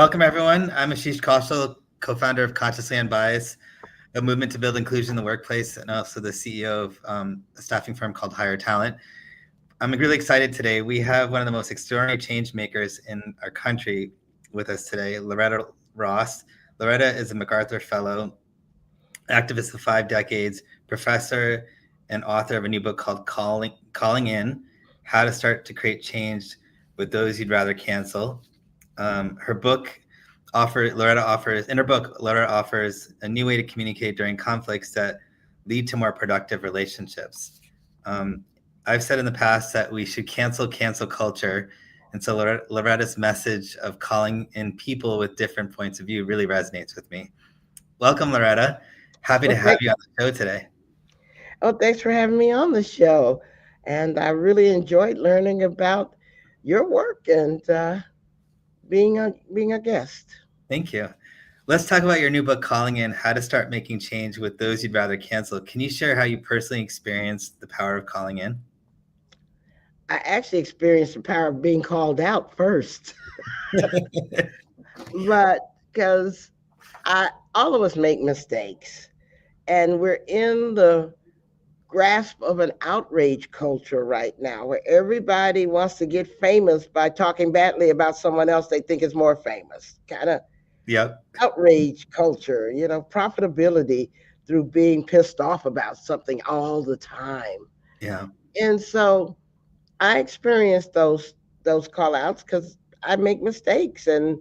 Welcome, everyone. I'm Ashish Kaushal, co-founder of Consciously Unbiased, a movement to build inclusion in the workplace, and also the CEO of a staffing firm called Higher Talent. I'm really excited today. We have one of the most extraordinary change makers in our country with us today, Loretta Ross. Loretta is a MacArthur Fellow, activist of 5 decades, professor, and author of a new book called Calling In, How to Start to Create Change with Those You'd Rather Cancel. Loretta offers a new way to communicate during conflicts that lead to more productive relationships. I've said in the past that we should cancel culture. And so Loretta's message of calling in people with different points of view really resonates with me. Welcome, Loretta. Happy to have you on the show today. Oh, thanks for having me on the show. And I really enjoyed learning about your work and being a guest. Thank you. Let's talk about your new book, Calling In, How to Start Making Change with Those You'd Rather Cancel. Can you share how you personally experienced the power of calling in? I actually experienced the power of being called out first, but because I all of us make mistakes, and we're in the grasp of an outrage culture right now where everybody wants to get famous by talking badly about someone else they think is more famous. Kind of Yep. outrage culture, profitability through being pissed off about something all the time. Yeah. And so I experience those call outs because I make mistakes. And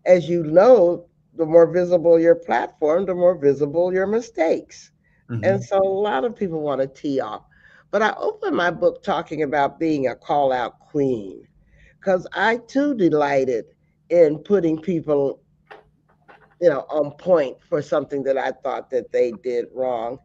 as you know, the more visible your platform, the more visible your mistakes. And Mm-hmm. so a lot of people want to tee off. But I opened my book talking about being a call out queen because I too delighted in putting people, on point for something that I thought that they did wrong.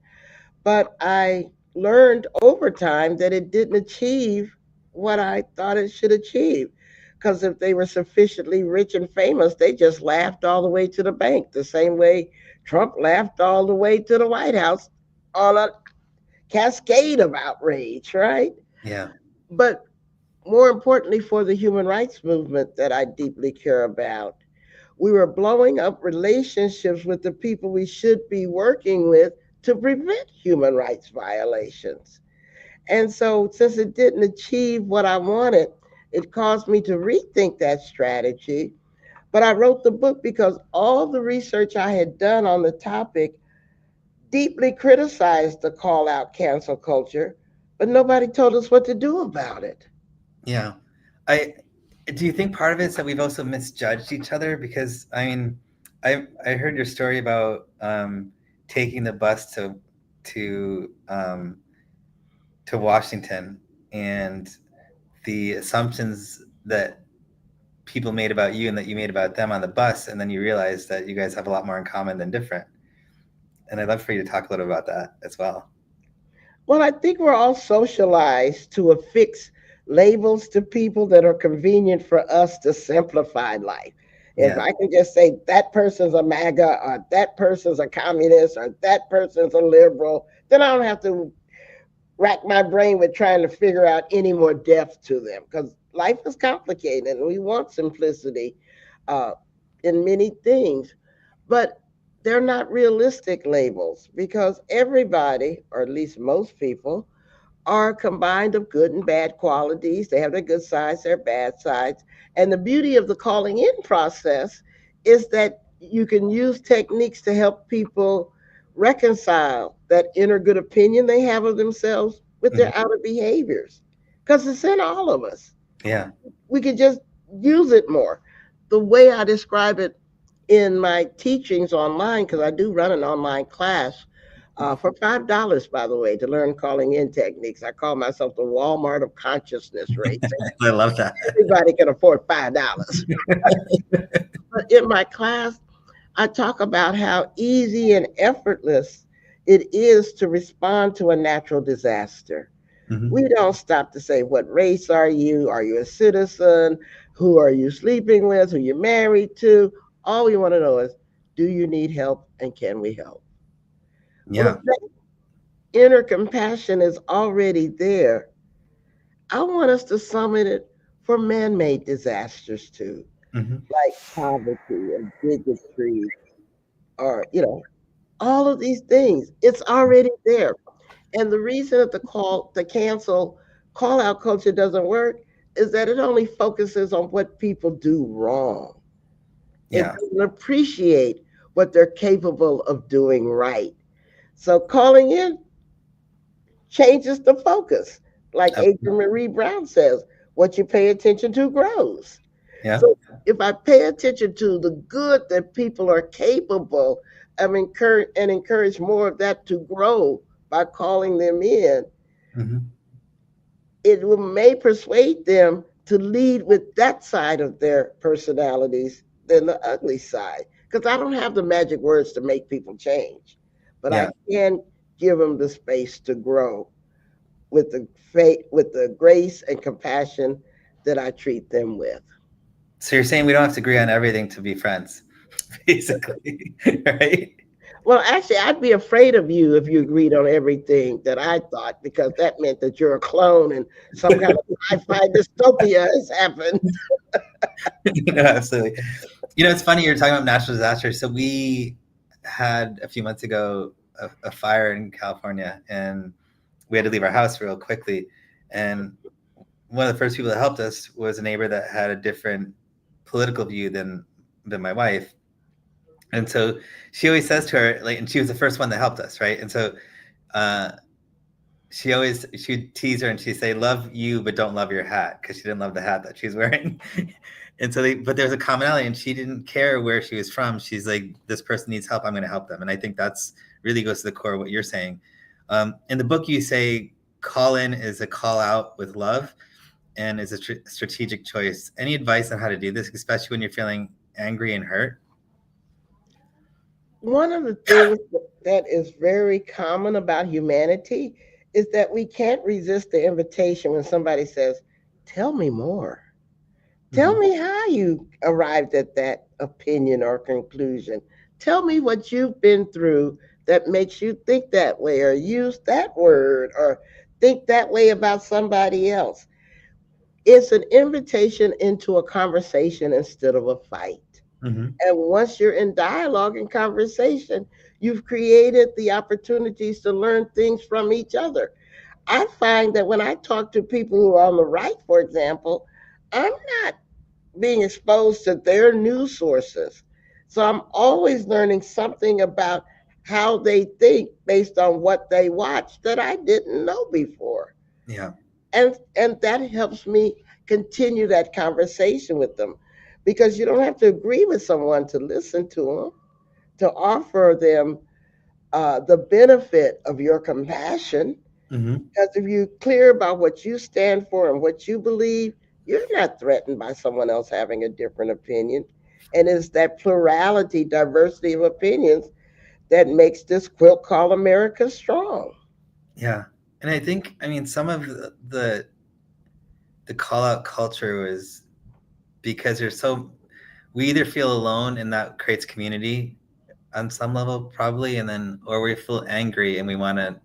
But I learned over time that it didn't achieve what I thought it should achieve. Because if they were sufficiently rich and famous, they just laughed all the way to the bank, the same way Trump laughed all the way to the White House on a cascade of outrage, right? Yeah. But more importantly, for the human rights movement that I deeply care about, we were blowing up relationships with the people we should be working with to prevent human rights violations. And so, since it didn't achieve what I wanted, it caused me to rethink that strategy. But I wrote the book because all the research I had done on the topic deeply criticized the call out cancel culture, but nobody told us what to do about it. Yeah. I do you think part of it is that we've also misjudged each other? Because I heard your story about taking the bus to to Washington and the assumptions that people made about you and that you made about them on the bus, and then you realize that you guys have a lot more in common than different. And I'd love for you to talk a little about that as well. Well, I think we're all socialized to affix labels to people that are convenient for us to simplify life. If Yeah. I can just say that person's a MAGA, or that person's a communist, or that person's a liberal, then I don't have to rack my brain with trying to figure out any more depth to them because life is complicated and we want simplicity uh, in many things. But they're not realistic labels because everybody, or at least most people, are combined of good and bad qualities. They have their good sides, their bad sides. And the beauty of the calling in process is that you can use techniques to help people reconcile that inner good opinion they have of themselves with their Hmm. outer behaviors. Because it's in all of us. Yeah. We could just use it more. The way I describe it in my teachings online, because I do run an online class for $5, by the way, to learn calling in techniques. I call myself the Walmart of consciousness rates. I love that. Everybody can afford $5. But in my class, I talk about how easy and effortless it is to respond to a natural disaster. Hmm. We don't stop to say, what race are you? Are you a citizen? Who are you sleeping with? Who you married to? All we want to know is, do you need help and can we help? Well, Yeah. if that inner compassion is already there, I want us to summon it for man made disasters too. Hmm. like poverty or bigotry or, all of these things. It's already there. And the reason that the cancel call out culture doesn't work is that it only focuses on what people do wrong. It Yeah. doesn't appreciate what they're capable of doing right. So calling in changes the focus. Like Adrienne Marie Brown says, what you pay attention to grows. Yeah. So if I pay attention to the good that people are capable of encourage more of that to grow by calling them in, Hmm. may persuade them to lead with that side of their personalities than the ugly side. Because I don't have the magic words to make people change, but I Yeah. can give them the space to grow with the faith, with the grace and compassion that I treat them with. So you're saying we don't have to agree on everything to be friends, basically, right? Well, actually, I'd be afraid of you if you agreed on everything that I thought, because that meant that you're a clone and some kind of sci-fi dystopia has happened. No, absolutely. It's funny you're talking about natural disasters. So we had a few months ago a fire in California, and we had to leave our house real quickly. And one of the first people that helped us was a neighbor that had a different political view than my wife. And so she always says to her, like, and she was the first one that helped us, right? And so uh, she'd tease her and she'd say, "Love you, but don't love your hat," because she didn't love the hat that she's wearing. And so but there's a commonality, and she didn't care where she was from. She's like, "This person needs help. I'm going to help them." And I think that's really goes to the core of what you're saying. In the book, you say call in is a call out with love, and is a strategic choice. Any advice on how to do this, especially when you're feeling angry and hurt? One of the things that is very common about humanity is that we can't resist the invitation when somebody says, "Tell me more. Tell Mm-hmm. me how you arrived at that opinion or conclusion. Tell me what you've been through that makes you think that way or use that word or think that way about somebody else." It's an invitation into a conversation instead of a fight. Mm-hmm. And once you're in dialogue and conversation, you've created the opportunities to learn things from each other. I find that when I talk to people who are on the right, for example, I'm not being exposed to their news sources. So I'm always learning something about how they think based on what they watch that I didn't know before. Yeah. And that helps me continue that conversation with them, because you don't have to agree with someone to listen to them, to offer them the benefit of your compassion. Mm-hmm. Because if you're clear about what you stand for and what you believe, you're not threatened by someone else having a different opinion. And it's that plurality, diversity of opinions that makes this quilt called America strong. Yeah. And I think, I mean, some of the call out culture was because we either feel alone and that creates community on some level, probably, and then, or we feel angry and we want to,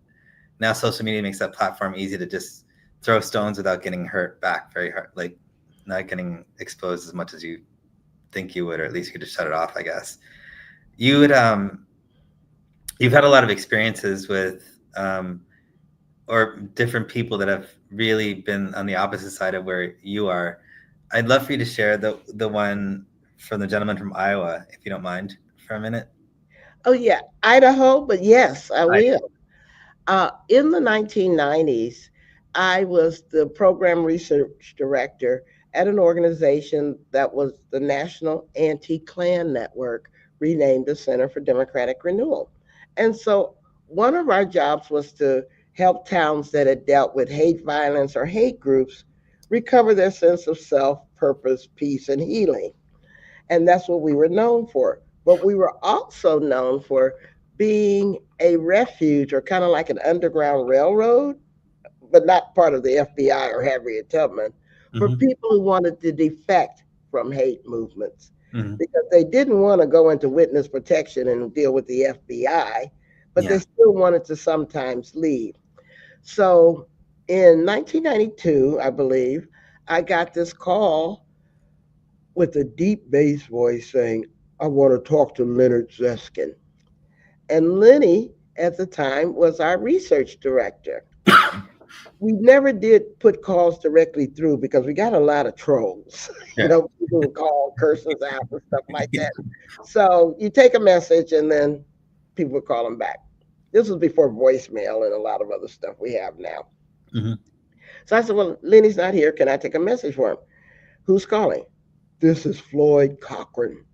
now social media makes that platform easy to just throw stones without getting hurt back very hard, like not getting exposed as much as you think you would, or at least you could just shut it off, I guess. You would, you've had a lot of experiences with, or different people that have really been on the opposite side of where you are. I'd love for you to share the one from the gentleman from Iowa, if you don't mind, for a minute. Oh, yeah, Idaho, but yes, I I, will. In the 1990s, I was the program research director at an organization that was the National Anti-Klan Network, renamed the Center for Democratic Renewal. And so one of our jobs was to help towns that had dealt with hate violence or hate groups recover their sense of self, purpose, peace, and healing. And that's what we were known for. But we were also known for being a refuge, or kind of like an underground railroad, but not part of the FBI or Harriet Tubman, for mm-hmm, people who wanted to defect from hate movements, mm-hmm, because they didn't want to go into witness protection and deal with the FBI, but they yeah, still wanted to sometimes leave. So in 1992, I believe, I got this call with a deep bass voice saying, "I want to talk to Leonard Zeskin." And Lenny at the time was our research director. We never did put calls directly through because we got a lot of trolls. Yeah. People would call, curse us out and stuff like that. So you take a message and then people would call them back. This was before voicemail and a lot of other stuff we have now. Mhm. So I said, "Well, Lenny's not here. Can I take a message for him?" "Who's calling?" "This is Floyd Cochran."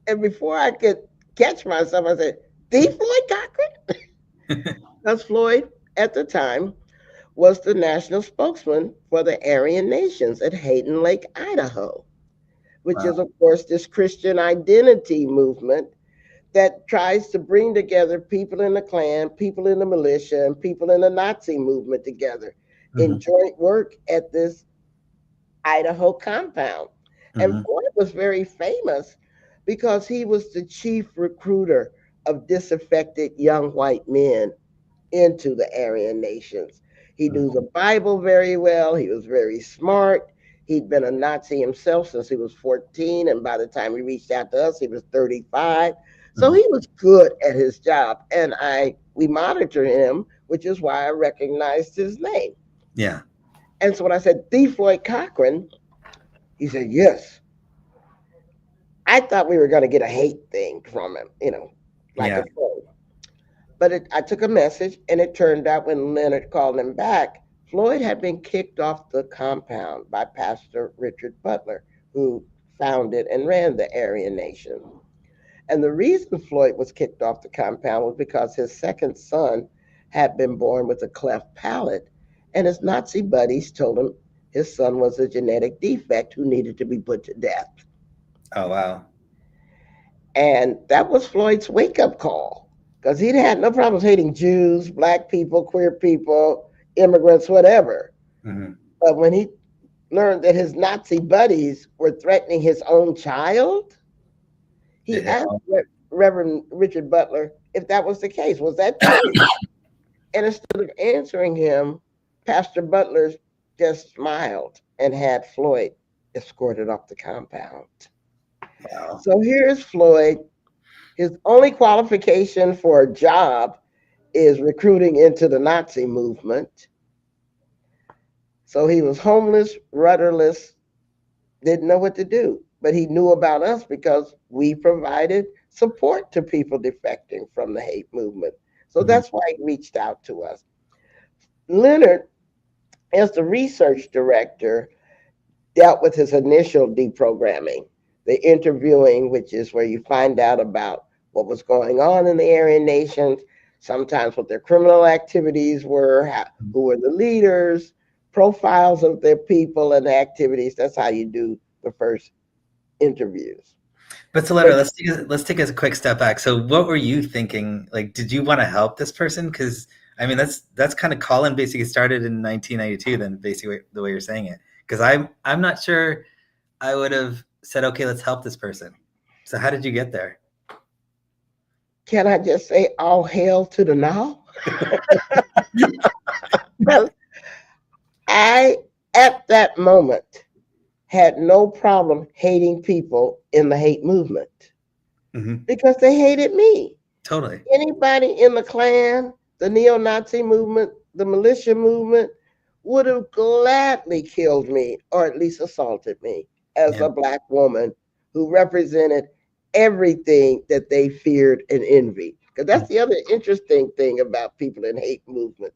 And before I could catch myself, I said, "The Floyd Cochran?" Because Floyd at the time was the national spokesman for the Aryan Nations at Hayden Lake, Idaho, which Wow. is, of course, this Christian identity movement that tries to bring together people in the Klan, people in the militia, and people in the Nazi movement together in Mhm. joint work at this Idaho compound. And Mhm. Floyd was very famous because he was the chief recruiter of disaffected young white men into the Aryan nations. He Mhm. knew the Bible very well. He was very smart. He'd been a Nazi himself since he was 14, and by the time he reached out to us, he was 35. So Mhm. he was good at his job, and I we monitored him, which is why I recognized his name. Yeah. And so when I said the Floyd Cochran, he said yes. I thought we were going to get a hate thing from him, like a Yeah. troll. But I took a message, and it turned out when Leonard called him back, Floyd had been kicked off the compound by Pastor Richard Butler, who founded and ran the Aryan Nation. And the reason Floyd was kicked off the compound was because his second son had been born with a cleft palate, and his Nazi buddies told him his son was a genetic defect who needed to be put to death. Oh wow. And that was Floyd's wake up call because he'd had no problems hating Jews, black people, queer people, immigrants, whatever. Mhm. But when he learned that his Nazi buddies were threatening his own child, It he hit asked home. Reverend Richard Butler if that was the case. Was that true? And instead of answering him, Pastor Butler just smiled and had Floyd escorted off the compound. Wow. So here's Floyd. His only qualification for a job is recruiting into the Nazi movement. So he was homeless, rudderless, didn't know what to do. But he knew about us because we provided support to people defecting from the hate movement. So Mhm. that's why he reached out to us. Leonard, as the research director, dealt with his initial deprogramming, the interviewing, which is where you find out about what was going on in the Aryan nations, sometimes what their criminal activities were, who were the leaders, profiles of their people and activities. That's how you do the first interviews. But so, But Loretta, let's take a quick step back. So, what were you thinking? Like, did you want to help this person? Because I mean, that's kind of Colin basically started in 1992. Then basically the way you're saying it, because I'm not sure I would have said, okay, let's help this person. So, how did you get there? can I just say all hail to the now? I, at that moment, had no problem hating people in the hate movement Hmm. because they hated me. Totally. Anybody in the Klan, the neo Nazi movement, the militia movement would have gladly killed me or at least assaulted me as Yeah. a Black woman who represented everything that they feared and envied. Because that's the other interesting thing about people in hate movements.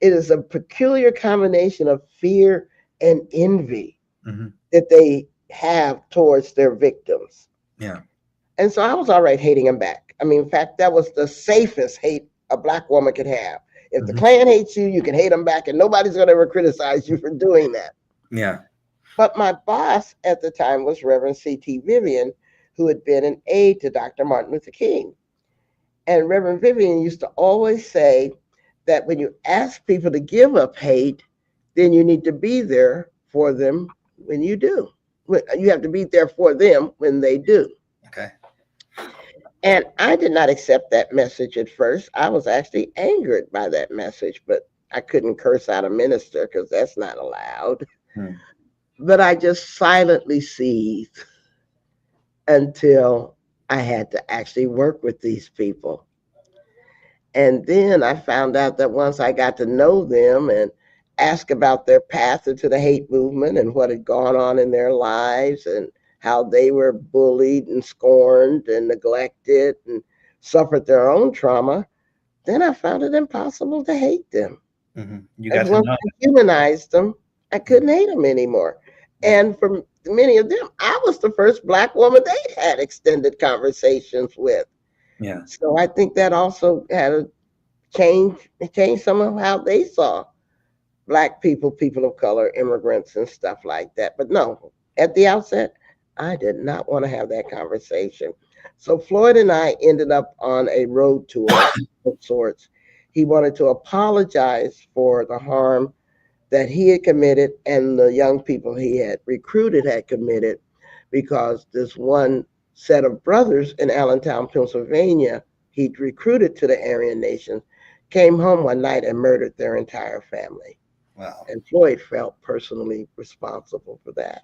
It is a peculiar combination of fear and envy Hmm. that they have towards their victims. Yeah. And so I was all right hating him back. I mean, in fact, that was the safest hate a Black woman could have. If the Hmm. Klan hates you, you can hate them back, and nobody's going to ever criticize you for doing that. Yeah. But my boss at the time was Reverend C.T. Vivian, who had been an aide to Dr. Martin Luther King. And Reverend Vivian used to always say that when you ask people to give up hate, then you need to be there for them when you do. You have to be there for them when they do. Okay. And I did not accept that message at first. I was actually angered by that message, but I couldn't curse out a minister because that's not allowed. Hmm. But I just silently seethed until I had to actually work with these people. And then I found out that once I got to know them and ask about their path into the hate movement and what had gone on in their lives and how they were bullied and scorned and neglected and suffered their own trauma, then I found it impossible to hate them. You As got to once know. I humanized them, I couldn't hate them anymore. Yeah. And for many of them, I was the first Black woman they had extended conversations with. Yeah. So I think that also had a change some of how they saw Black people, people of color, immigrants, and stuff like that. But no, at the outset, I did not want to have that conversation. So Floyd and I ended up on a road tour of sorts. He wanted to apologize for the harm that he had committed and the young people he had recruited had committed, because this one set of brothers in Allentown, Pennsylvania, he'd recruited to the Aryan Nations, came home one night and murdered their entire family. Wow. And Floyd felt personally responsible for that.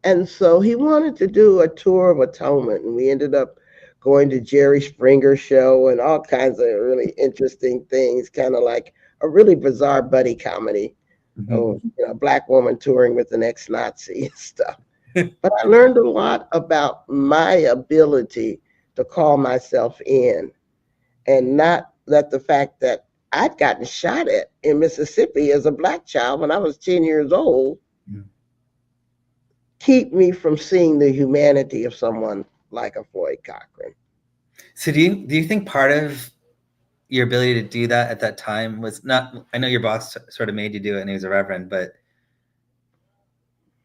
And so he wanted to do a tour of atonement. And we ended up going to Jerry Springer's show and all kinds of really interesting things, kind of like a really bizarre buddy comedy. Oh, a Black woman touring with an ex-Nazi and stuff. But I learned a lot about my ability to call myself in and not let the fact that I'd gotten shot at in Mississippi as a Black child when I was 10 years old keep me from seeing the humanity of someone like a Floyd Cochran. So do you think part of your ability to do that at that time was not, I know your boss sort of made you do it and he was a reverend, but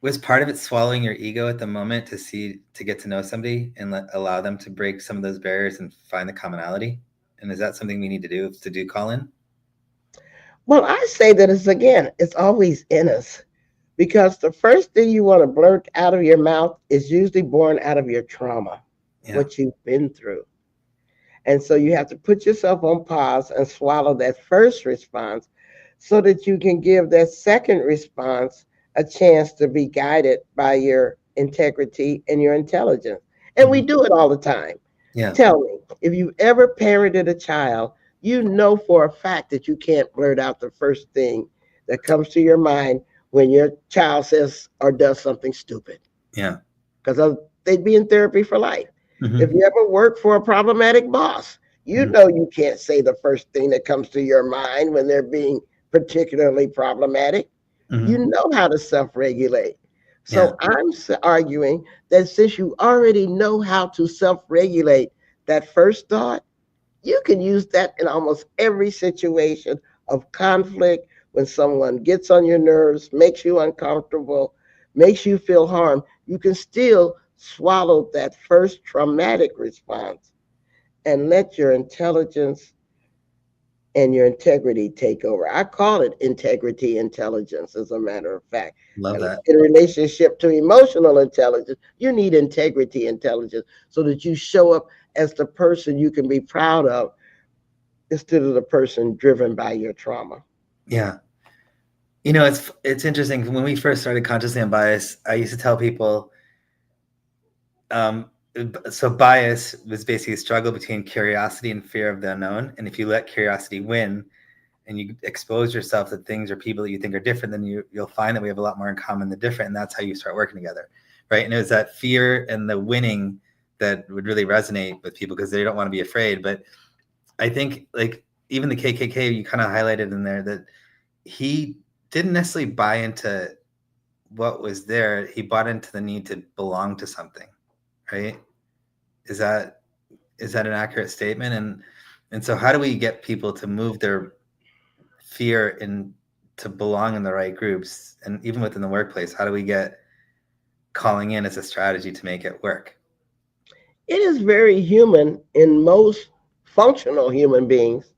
was part of it swallowing your ego at the moment to get to know somebody and allow them to break some of those barriers and find the commonality? And is that something we need to do call in? Well, I say that it's always in us, because the first thing you want to blurt out of your mouth is usually born out of your trauma, what you've been through. And so you have to put yourself on pause and swallow that first response so that you can give that second response a chance to be guided by your integrity and your intelligence. And we do it all the time. Yeah. Tell me, if you've ever parented a child, you know for a fact that you can't blurt out the first thing that comes to your mind when your child says or does something stupid. Yeah. Because they'd be in therapy for life. If you ever work for a problematic boss, you know you can't say the first thing that comes to your mind when they're being particularly problematic. You know how to self-regulate. So I'm arguing that since you already know how to self-regulate that first thought, you can use that in almost every situation of conflict. When someone gets on your nerves, makes you uncomfortable, makes you feel harm, you can still swallow that first traumatic response and let your intelligence and your integrity take over. I call it integrity intelligence, as a matter of fact. Love that. In relationship to emotional intelligence, you need integrity intelligence so that you show up as the person you can be proud of instead of the person driven by your trauma. Yeah. You know, it's interesting. When we first started Consciously Unbiased, I used to tell people, so bias was basically a struggle between curiosity and fear of the unknown. And if you let curiosity win and you expose yourself to things or people that you think are different than you, you'll find that we have a lot more in common than different. And that's how you start working together, right? And it was that fear and the winning that would really resonate with people because they don't want to be afraid. But I think like even the KKK, you kind of highlighted in there that he didn't necessarily buy into what was there. He bought into the need to belong to something, right? Is that an accurate statement? And so how do we get people to move their fear in to belong in the right groups? And even within the workplace, how do we get calling in as a strategy to make it work? It is very human in most functional human beings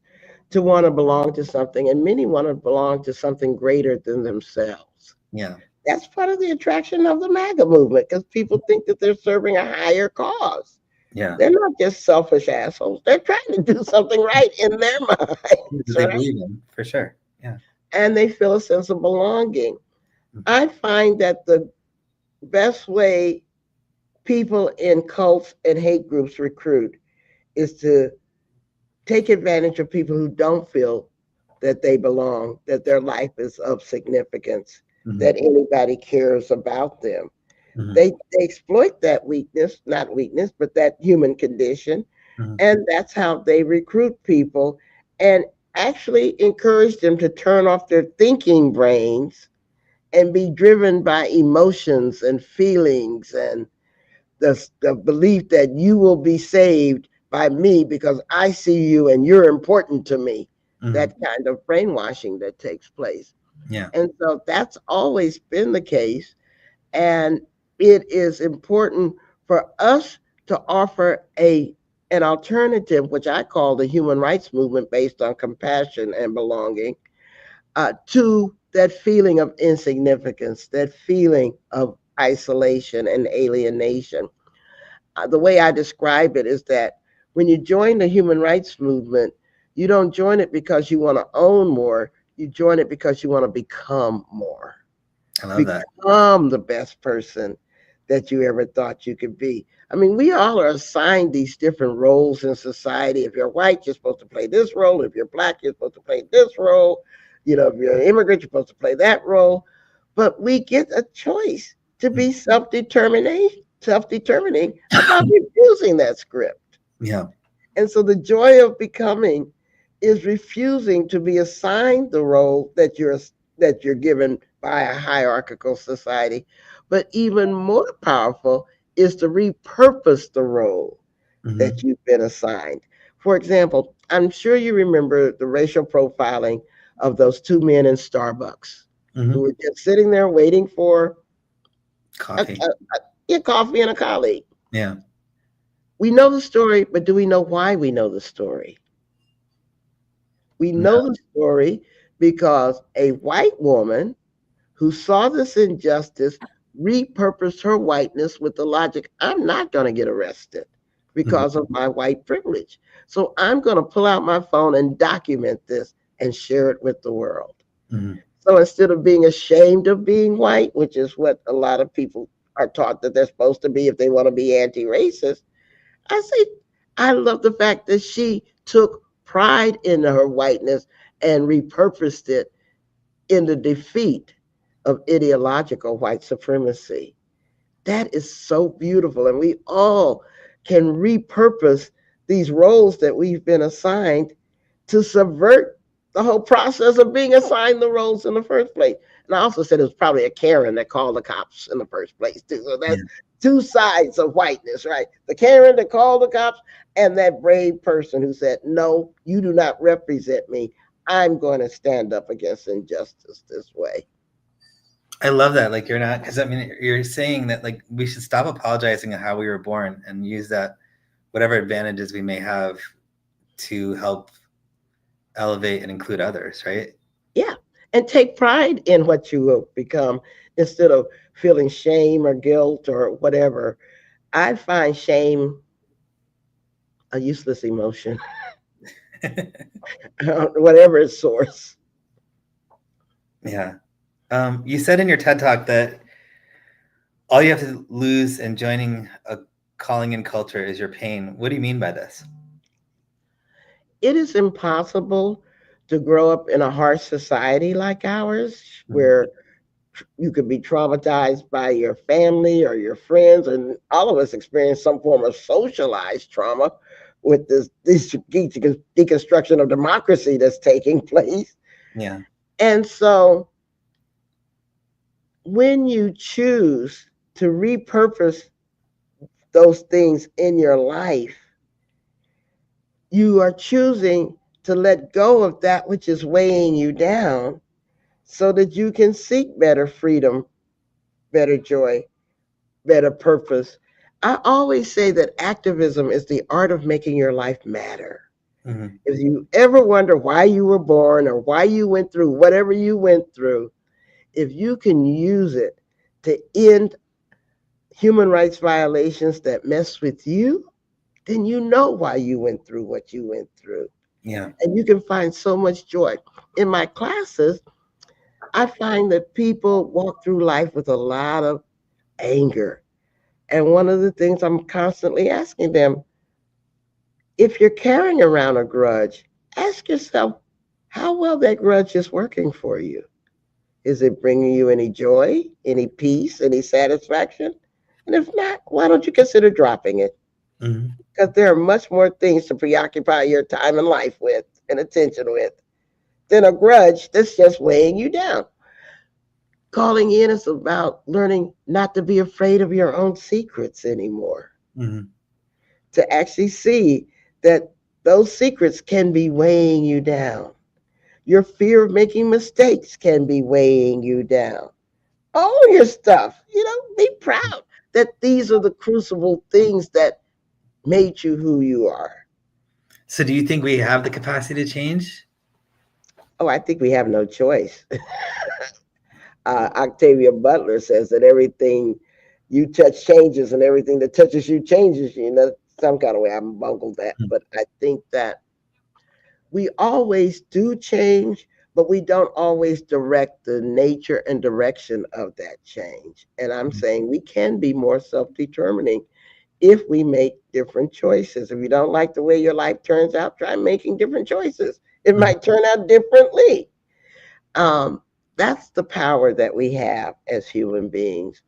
to want to belong to something, and many want to belong to something greater than themselves. Yeah. That's part of the attraction of the MAGA movement, because people think that they're serving a higher cause. Yeah. They're not just selfish assholes. They're trying to do something right in their minds. They believe in, for sure. Yeah. And they feel a sense of belonging. I find that the best way people in cults and hate groups recruit is to take advantage of people who don't feel that they belong, that their life is of significance, Mm-hmm. that anybody cares about them. Mm-hmm. They exploit that weakness, not weakness, but that human condition. Mm-hmm. And that's how they recruit people and actually encourage them to turn off their thinking brains and be driven by emotions and feelings and the belief that you will be saved by me because I see you and you're important to me. Mm-hmm. That kind of brainwashing that takes place. Yeah. And so that's always been the case. And it is important for us to offer an alternative, which I call the human rights movement based on compassion and belonging, to that feeling of insignificance, that feeling of isolation and alienation. The way I describe it is that when you join the human rights movement, you don't join it because you want to own more, you join it because you want to become more, I love that. become the best person that you ever thought you could be. I mean, we all are assigned these different roles in society. If you're white, you're supposed to play this role. If you're black, you're supposed to play this role. You know, if you're an immigrant, you're supposed to play that role. But we get a choice to be self-determining about refusing that script. Yeah. And so the joy of becoming is refusing to be assigned the role that you're given by a hierarchical society. But even more powerful is to repurpose the role Mm-hmm. that you've been assigned. For example, I'm sure you remember the racial profiling of those two men in Starbucks Mm-hmm. who were just sitting there waiting for Coffee. a coffee and a colleague. Yeah. We know the story, but do we know why we know the story? We No. know the story because a white woman who saw this injustice repurposed her whiteness with the logic I'm not going to get arrested Mm-hmm. because of my white privilege. So I'm going to pull out my phone and document this and share it with the world. Mm-hmm. So instead of being ashamed of being white, which is what a lot of people are taught that they're supposed to be if they want to be anti racist, I say, I love the fact that she took pride in her whiteness and repurposed it in the defeat of ideological white supremacy. That is so beautiful. And we all can repurpose these roles that we've been assigned to subvert the whole process of being assigned the roles in the first place. And I also said it was probably a Karen that called the cops in the first place, too. So Yeah. that's two sides of whiteness, right? The Karen that called the cops and that brave person who said, no, you do not represent me. I'm going to stand up against injustice this way. I love that. Like you're not, because I mean, you're saying that like we should stop apologizing on how we were born and use that whatever advantages we may have to help elevate and include others, right? Yeah. And take pride in what you will become instead of feeling shame or guilt or whatever. I find shame a useless emotion, whatever its source. Yeah. You said in your TED talk that all you have to lose in joining a calling in culture is your pain. What do you mean by this? It is impossible to grow up in a harsh society like ours Mhm. where you could be traumatized by your family or your friends, and all of us experience some form of socialized trauma with this deconstruction of democracy that's taking place. Yeah. And so when you choose to repurpose those things in your life, you are choosing to let go of that which is weighing you down so that you can seek better freedom, better joy, better purpose. I always say that activism is the art of making your life matter. Hmm. If you ever wonder why you were born or why you went through whatever you went through, if you can use it to end human rights violations that mess with you, then you know why you went through what you went through. Yeah. And you can find so much joy. In my classes, I find that people walk through life with a lot of anger. And one of the things I'm constantly asking them, if you're carrying around a grudge, ask yourself how well that grudge is working for you. Is it bringing you any joy, any peace, any satisfaction? And if not, why don't you consider dropping it? Mhm. Because there are much more things to preoccupy your time and life with and attention with than a grudge that's just weighing you down. Calling in is about learning not to be afraid of your own secrets anymore, Mhm. to actually see that those secrets can be weighing you down. Your fear of making mistakes can be weighing you down. Own your stuff, be proud that these are the crucible things that made you who you are. So, do you think we have the capacity to change? Oh, I think we have no choice. Octavia Butler says that everything you touch changes and everything that touches you changes you. Some kind of way I bungled that, Mhm. but I think that we always do change, but we don't always direct the nature and direction of that change. And I'm saying we can be more self determining if we make different choices. If you don't like the way your life turns out, try making different choices. It Mhm. might turn out differently. Um, that's the power that we have as human beings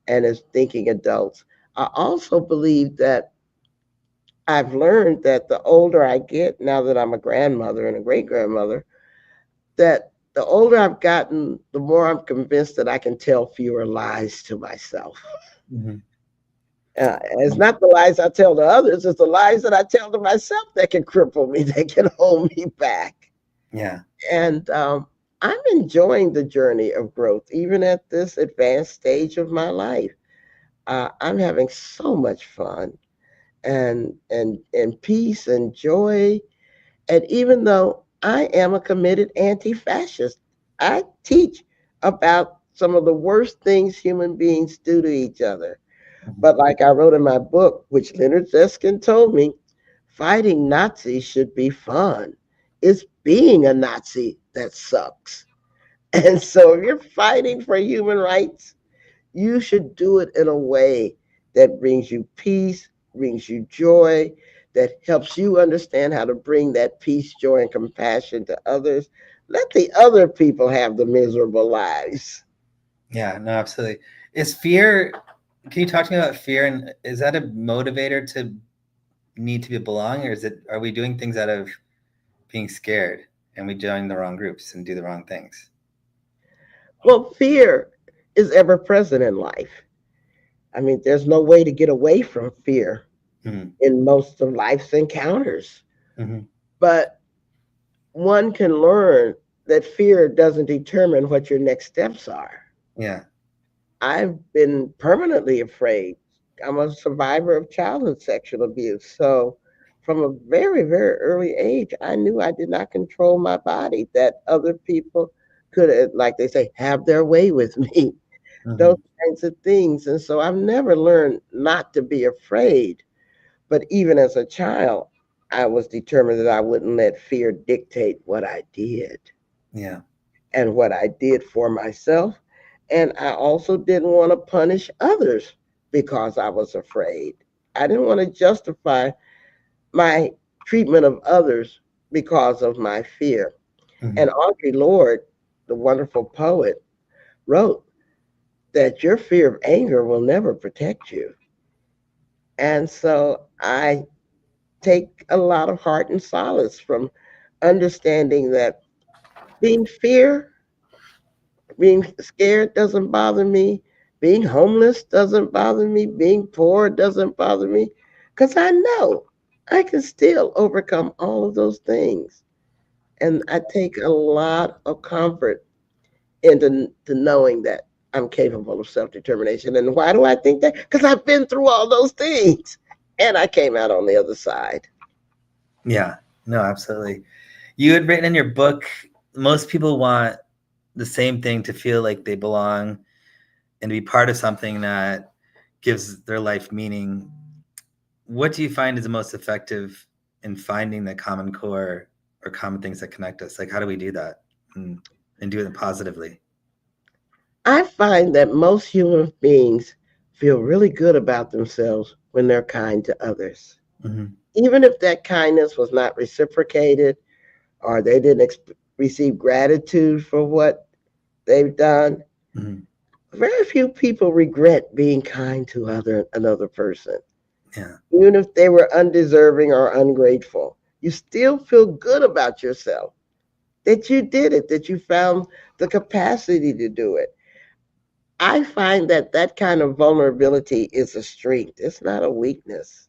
and as thinking adults. I also believe that I've learned that the older I get, now that I'm a grandmother and a great grandmother, that the older I've gotten, the more I'm convinced that I can tell fewer lies to myself. Mhm. It's not the lies I tell to others, it's the lies that I tell to myself that can cripple me, that can hold me back. Yeah. And I'm enjoying the journey of growth, even at this advanced stage of my life. I'm having so much fun and peace and joy. And even though I am a committed anti-fascist, I teach about some of the worst things human beings do to each other. Mhm. But like I wrote in my book, which Leonard Zeskin told me, fighting Nazis should be fun. It's being a Nazi that sucks. And so if you're fighting for human rights, you should do it in a way that brings you peace, brings you joy, that helps you understand how to bring that peace, joy, and compassion to others. Let the other people have the miserable lives. Yeah. No, absolutely. Is fear? Can you talk to me about fear? And is that a motivator to need to be belong, or is it? Are we doing things out of being scared and we join the wrong groups and do the wrong things? Well, fear is ever present in life. I mean, there's no way to get away from fear Mm-hmm. in most of life's encounters. Mm-hmm. But one can learn that fear doesn't determine what your next steps are. Yeah. I've been permanently afraid. I'm a survivor of childhood sexual abuse. So, from a very, very early age, I knew I did not control my body, that other people could, like they say, have their way with me, Mm-hmm. those kinds of things. And so, I've never learned not to be afraid. But even as a child, I was determined that I wouldn't let fear dictate what I did Yeah. and what I did for myself. And I also didn't want to punish others because I was afraid. I didn't want to justify my treatment of others because of my fear. Mm-hmm. And Audre Lorde, the wonderful poet, wrote that your fear of anger will never protect you. And so I take a lot of heart and solace from understanding that being fear being scared doesn't bother me. Being homeless doesn't bother me. Being poor doesn't bother me. Because I know I can still overcome all of those things. And I take a lot of comfort into to knowing that I'm capable of self determination. And why do I think that? Because I've been through all those things and I came out on the other side. Yeah. No, absolutely. You had written in your book, most people want the same thing, to feel like they belong and to be part of something that gives their life meaning. What do you find is the most effective in finding the common core or common things that connect us? Like, how do we do that and do it positively? I find that most human beings feel really good about themselves when they're kind to others. Hmm. Even if that kindness was not reciprocated or they didn't receive gratitude for what they've done, Hmm. very few people regret being kind to another person. Yeah. Even if they were undeserving or ungrateful, you still feel good about yourself that you did it, that you found the capacity to do it. I find that that kind of vulnerability is a strength. It's not a weakness.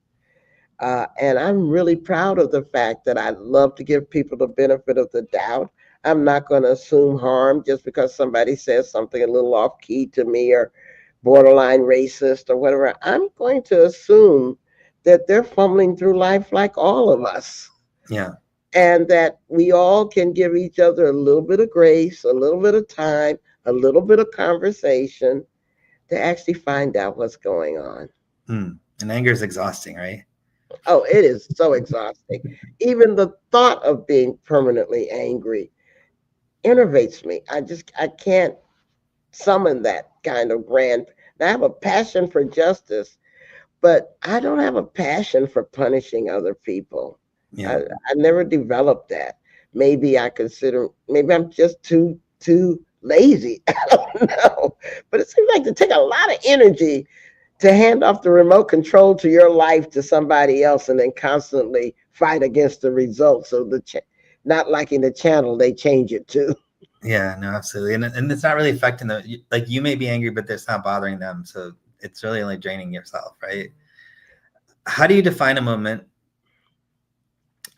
And I'm really proud of the fact that I love to give people the benefit of the doubt. I'm not going to assume harm just because somebody says something a little off key to me or borderline racist or whatever. I'm going to assume that they're fumbling through life like all of us, Yeah. and that we all can give each other a little bit of grace, a little bit of time, a little bit of conversation to actually find out what's going on. Mm. And anger is exhausting, right? Oh, it is so exhausting. Even the thought of being permanently angry enervates me. I can't summon that kind of grand. Now, I have a passion for justice, but I don't have a passion for punishing other people. I, Yeah. I never developed that. Maybe I'm just too lazy. I don't know. But it seems like to take a lot of energy to hand off the remote control to your life to somebody else and then constantly fight against the results of not liking the channel they change it to. Yeah, no, absolutely. And it's not really affecting them. Like you may be angry, but it's not bothering them. So it's really only draining yourself, right? How do you define a moment?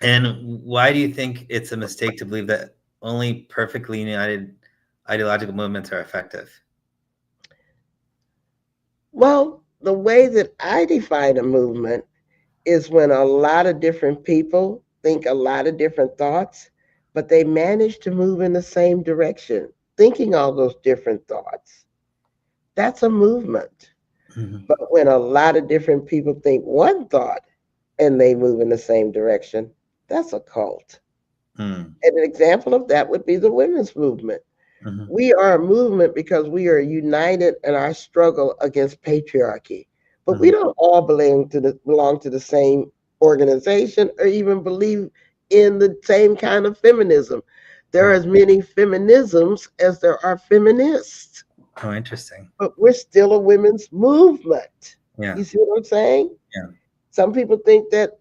And why do you think it's a mistake to believe that only perfectly united ideological movements are effective? Well, the way that I define a movement is when a lot of different people think a lot of different thoughts, but they manage to move in the same direction, thinking all those different thoughts. That's a movement. Hmm. But when a lot of different people think one thought and they move in the same direction, that's a cult. Hmm. And an example of that would be the women's movement. Hmm. We are a movement because we are united in our struggle against patriarchy. But we Hmm. don't all belong to the same organization or even believe in the same kind of feminism. There are Right. as many feminisms as there are feminists, Oh, interesting. but we're still a women's movement. Yeah. You see what I'm saying? Yeah. Some people think that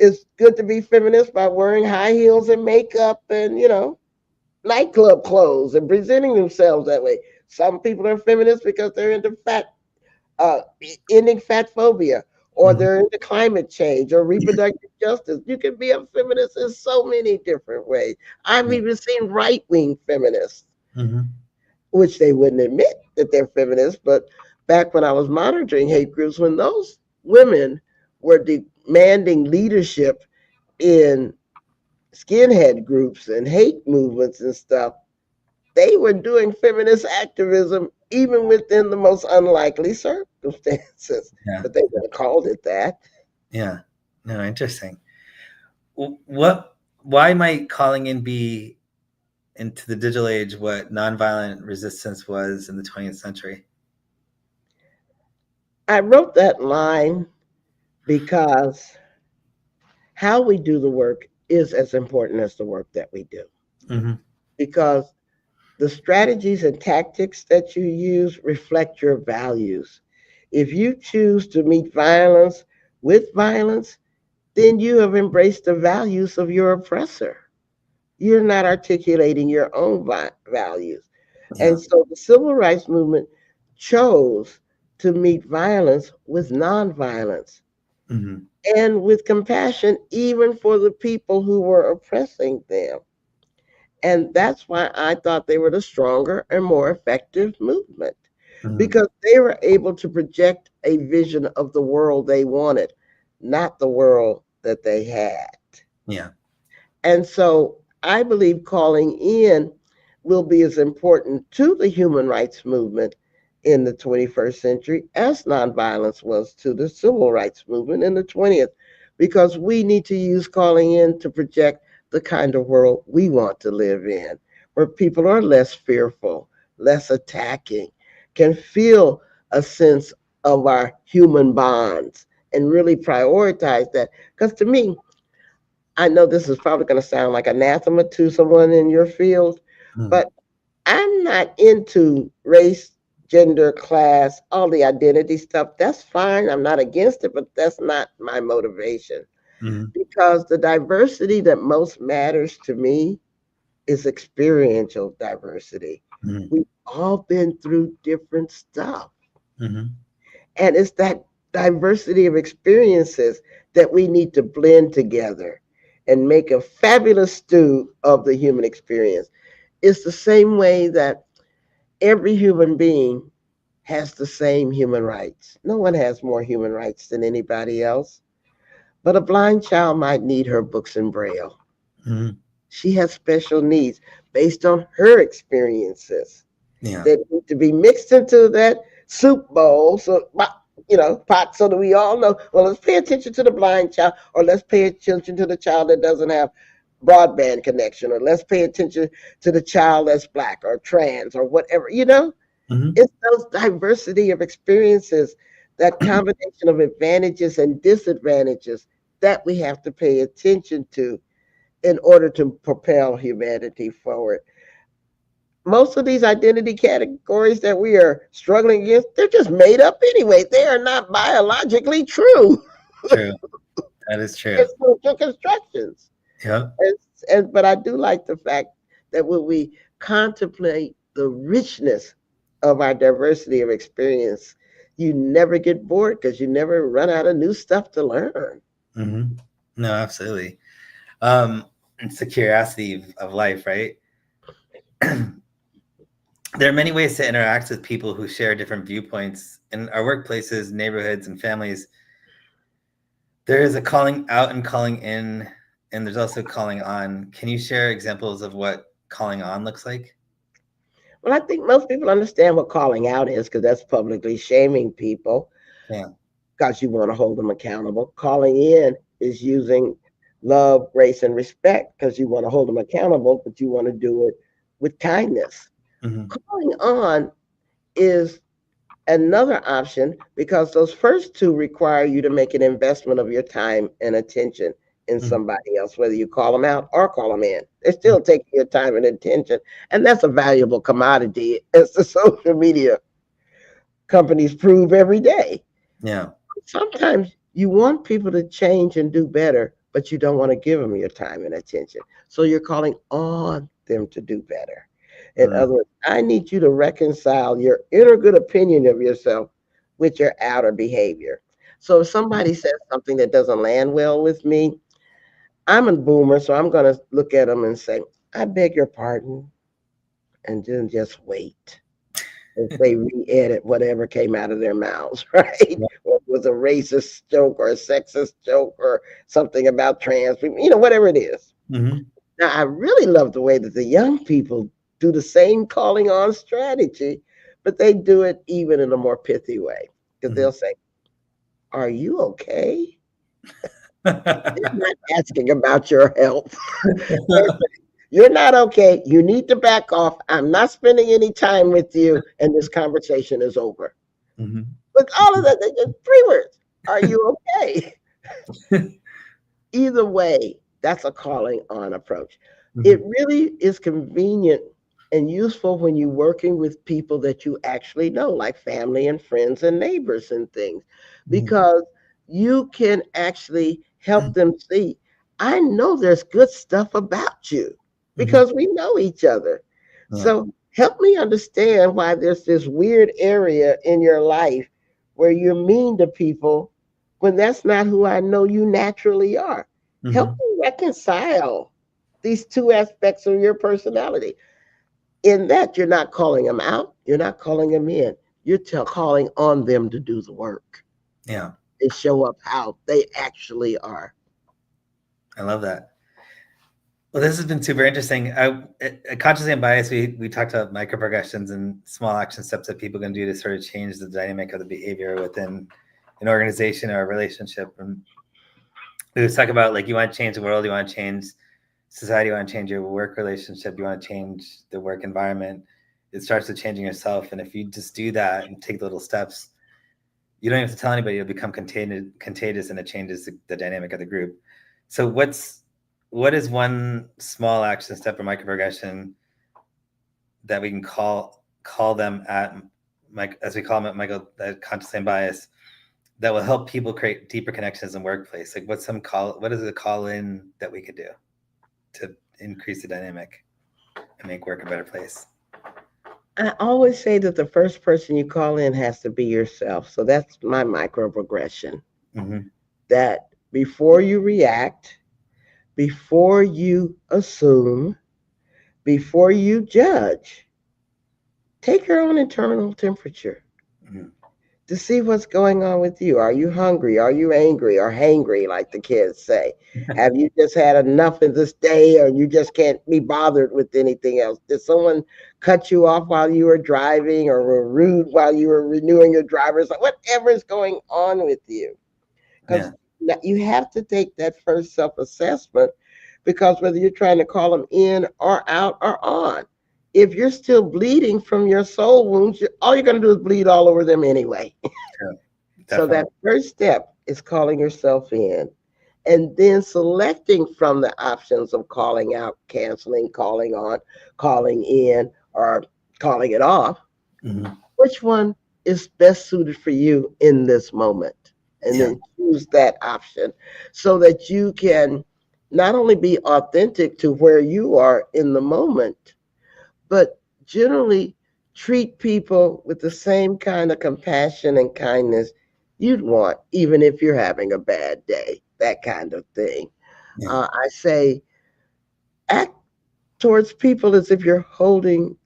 it's good to be feminist by wearing high heels and makeup and, nightclub clothes and presenting themselves that way. Some people are feminists because they're into uh, ending fat phobia, or Hmm. they're into climate change or reproductive justice. You can be a feminist in so many different ways. I've Yeah. even seen right wing feminists, Hmm. which they wouldn't admit that they're feminists. But back when I was monitoring hate groups, when those women were demanding leadership in skinhead groups and hate movements and stuff, they were doing feminist activism even within the most unlikely circumstances, Yeah. but they never called it that. Yeah. No, interesting. What? Why might calling in be into the digital age what nonviolent resistance was in the 20th century? I wrote that line because how we do the work is as important as the work that we do. Hmm. Because the strategies and tactics that you use reflect your values. If you choose to meet violence with violence, then you have embraced the values of your oppressor. You're not articulating your own values. Yeah. And so the civil rights movement chose to meet violence with nonviolence Hmm. and with compassion, even for the people who were oppressing them. And that's why I thought they were the stronger and more effective movement, Hmm. because they were able to project a vision of the world they wanted, not the world that they had. Yeah. And so I believe calling in will be as important to the human rights movement in the 21st century as nonviolence was to the civil rights movement in the 20th, because we need to use calling in to project the kind of world we want to live in, where people are less fearful, less attacking, can feel a sense of our human bonds and really prioritize that. Because to me, I know this is probably going to sound like anathema to someone in your field, Mm, but I'm not into race, gender, class, all the identity stuff. That's fine. I'm not against it, but that's not my motivation. mm, Because the diversity that most matters to me is experiential diversity. mm, We've all been through different stuff. mm, And it's that diversity of experiences that we need to blend together and make a fabulous stew of the human experience. It's the same way that every human being has the same human rights. No one has more human rights than anybody else. But a blind child might need her books in Braille. mm. She has special needs based on her experiences Yeah. that need to be mixed into that soup bowl, so pot, so that we all know. Well, let's pay attention to the blind child, or let's pay attention to the child that doesn't have broadband connection, or let's pay attention to the child that's black or trans or whatever. Mm, It's those diversity of experiences, that combination of advantages and disadvantages that we have to pay attention to in order to propel humanity forward. Most of these identity categories that we are struggling against, they're just made up anyway. They are not biologically true. true. That is true. They're social constructions. Yep. But I do like the fact that when we contemplate the richness of our diversity of experience, you never get bored because you never run out of new stuff to learn. Hmm. No, absolutely. It's the curiosity of life, right? There are many ways to interact with people who share different viewpoints in our workplaces, neighborhoods, and families. There is a calling out and calling in, and there's also calling on. Can you share examples of what calling on looks like? Well, I think most people understand what calling out is because that's publicly shaming people Yeah. because you want to hold them accountable. Calling in is using love, grace, and respect because you want to hold them accountable, but you want to do it with kindness. Hmm. Calling on is another option because those first two require you to make an investment of your time and attention in Hmm. somebody else, whether you call them out or call them in. They're still taking your time and attention. And that's a valuable commodity, as the social media companies prove every day. Yeah. Sometimes you want people to change and do better, but you don't want to give them your time and attention. So you're calling on them to do better. In Mm, other words, I need you to reconcile your inner good opinion of yourself with your outer behavior. So if somebody says something that doesn't land well with me, I'm a boomer, so I'm going to look at them and say, I beg your pardon, and then just wait as they re-edit whatever came out of their mouths, right? yeah. Or it was a racist joke or a sexist joke or something about trans people, whatever it is. Mhm. Now, I really love the way that the young people do the same calling on strategy, but they do it even in a more pithy way because Mhm. they'll say, are you okay? They're not asking about your health. They're saying, you're not okay. You need to back off. I'm not spending any time with you, and this conversation is over. Mhm. With all of that, they just 3 words. Are you okay? Either way, that's a calling on approach. It Mhm. really is convenient and useful when you're working with people that you actually know, like family and friends and neighbors and things, Mhm. because you can actually help them see, I know there's good stuff about you Mhm. because we know each other. Yeah. So help me understand why there's this weird area in your life where you're mean to people when that's not who I know you naturally are. Help Mhm. me reconcile these two aspects of your personality. In that, you're not calling them out, you're not calling them in, you're calling on them to do the work Yeah. and show up how they actually are. I love that. Well, this has been super interesting. At Consciously Unbiased, we talked about microprogressions and small action steps that people can do to sort of change the dynamic of the behavior within an organization or a relationship. And we was talk about like you want to change the world, you want to change society, you want to change your work relationship, you want to change the work environment. it starts with changing yourself. And if you just do that and take the little steps, you don't have to tell anybody. You'll become contagious, and it changes the dynamic of the group. So what is one small action step or microprogression that we can call them at, as we call them at Michael, at consciously unbiased, that will help people create deeper connections in the workplace? Like what is a call in that we could do to increase the dynamic and make work a better place? I always say that the first person you call in has to be yourself. So that's my microprogression. Mm-hmm. That before you react, before you assume, before you judge, take your own internal temperature Mm-hmm. to see what's going on with you. Are you hungry? Are you angry or hangry, like the kids say? Have you just had enough in this day, or you just can't be bothered with anything else? Did someone cut you off while you were driving, or were rude while you were renewing your driver's license? Whatever is going on with you. Because you have to take that first self-assessment, because whether you're trying to call them in or out or on, if you're still bleeding from your soul wounds, all you're going to do is bleed all over them anyway. True. So that first step is calling yourself in, and then selecting from the options of calling out, canceling, calling on, calling in, or calling it off. Mm-hmm. Which one is best suited for you in this moment? And then choose that option so that you can not only be authentic to where you are in the moment, but generally treat people with the same kind of compassion and kindness you'd want, even if you're having a bad day, that kind of thing. I say, act towards people as if you're holding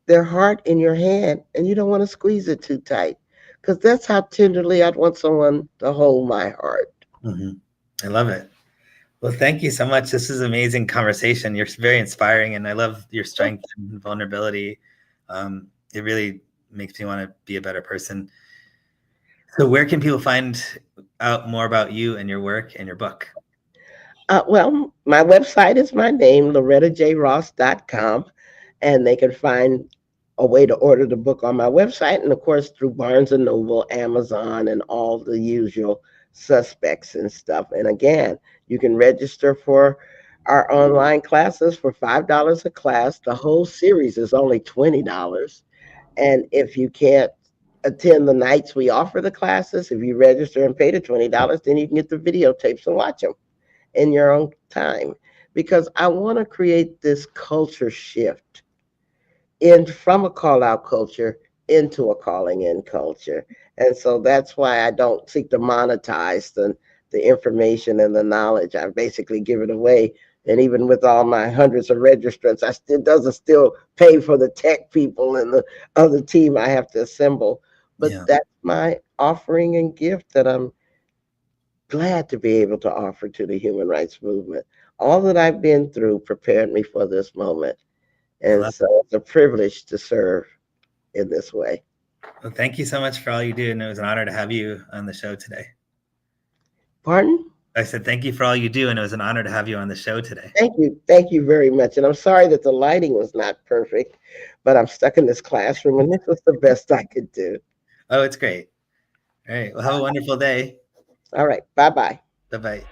their heart in your hand and you don't want to squeeze it too tight, because that's how tenderly I'd want someone to hold my heart. Mm-hmm. I love it. Well, thank you so much. This is an amazing conversation. You're very inspiring, and I love your strength and vulnerability. It really makes me want to be a better person. So where can people find out more about you and your work and your book? Well, my website is my name, lorettajross.com, and they can find a way to order the book on my website, and of course through Barnes and Noble, Amazon, and all the usual suspects and stuff. And again, you can register for our online classes for $5 a class. The whole series is only $20. And if you can't attend the nights we offer the classes, if you register and pay the $20, then you can get the videotapes and watch them in your own time, because I want to create this culture shift from a call out culture into a calling in culture. And so that's why I don't seek to monetize the information and the knowledge. I basically give it away. And even with all my hundreds of registrants, it doesn't still pay for the tech people and the other team I have to assemble. But that's my offering and gift that I'm glad to be able to offer to the human rights movement. All that I've been through prepared me for this moment. And so it's a privilege to serve in this way. Well, thank you so much for all you do. And it was an honor to have you on the show today. Pardon? I said, thank you for all you do. And it was an honor to have you on the show today. Thank you. Thank you very much. And I'm sorry that the lighting was not perfect, but I'm stuck in this classroom and this was the best I could do. Oh, it's great. All right. Well, have a wonderful day. All right. Bye-bye. Bye-bye.